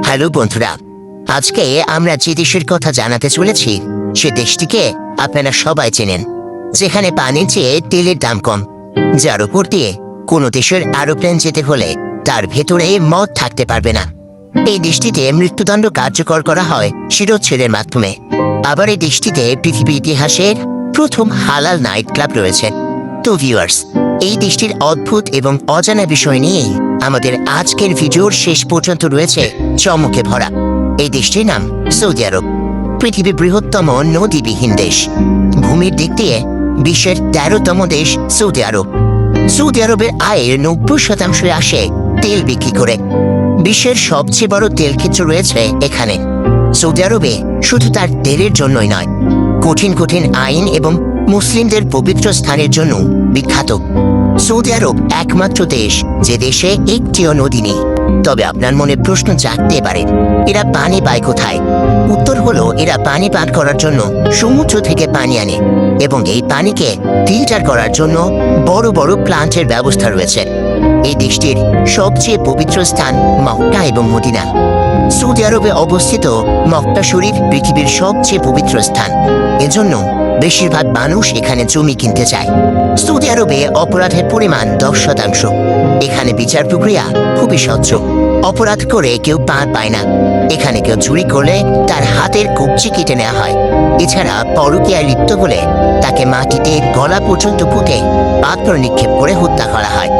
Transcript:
Hello বন্ধুরা, আজকে আমরা যে দেশের কথা জানাতে চলেছি সে দেশটিকে আপনারা সবাই চেনেন, যেখানে পানির চেয়ে তেলের দাম কম, যার উপর দিয়ে কোনো দেশের এরোপ্লেন যেতে হলে তার ভেতরে মদ থাকতে পারবে না। এই দেশটিতে মৃত্যুদণ্ড কার্যকর করা হয় শিরোচ্ছেদের মাধ্যমে। আবার এই দেশটিতে পৃথিবীর ইতিহাসের প্রথম হালাল নাইট ক্লাব রয়েছে। তো ভিউয়ার্স, এই দেশটির অদ্ভুত এবং অজানা বিষয় নিয়েই আমাদের আজকের ভিডিওর শেষ পর্যন্ত রয়েছে চমকে ভরা। এই দেশটির নাম সৌদি আরব। পৃথিবীর বৃহত্তম নদীবিহীন দেশ। ভূমির দিক দিয়ে বিশ্বের 13তম দেশ সৌদি আরব। সৌদি আরবের আয়ের 90% আসে তেল বিক্রি করে। বিশ্বের সবচেয়ে বড় তেল ক্ষেত্র রয়েছে এখানে। সৌদি আরবে শুধু তার তেলের জন্যই নয়, কঠিন কঠিন আইন এবং মুসলিমদের পবিত্র স্থানের জন্য বিখ্যাত। সৌদি আরব একমাত্র দেশ যে দেশে একটিও নদী নেই। তবে আপনার মনে প্রশ্ন জাগতে পারে, এরা পানি পায় কোথায়? উত্তর হলো, এরা পানি পান করার জন্য সমুদ্র থেকে পানি আনে এবং এই পানিকে ফিল্টার করার জন্য বড় বড় প্লান্টের ব্যবস্থা রয়েছে। এই দেশটির সবচেয়ে পবিত্র স্থান মক্কা এবং মদিনা। সৌদি আরবে অবস্থিত মক্কা শরীফ পৃথিবীর সবচেয়ে পবিত্র স্থান। এজন্য বেশিরভাগ মানুষ এখানে জমি কিনতে চায়। সৌদি আরবে অপরাধের পরিমাণ 10%। এখানে বিচার প্রক্রিয়া খুবই স্বচ্ছ। অপরাধ করে কেউ পায় না। এখানে কেউ চুরি করলে তার হাতের কবজি কেটে নেওয়া হয়। এছাড়া পরকীয়ায় লিপ্ত হলে তাকে মাটিতে গলা পর্যন্ত পুঁতে পাথর নিক্ষেপ করে হত্যা করা হয়।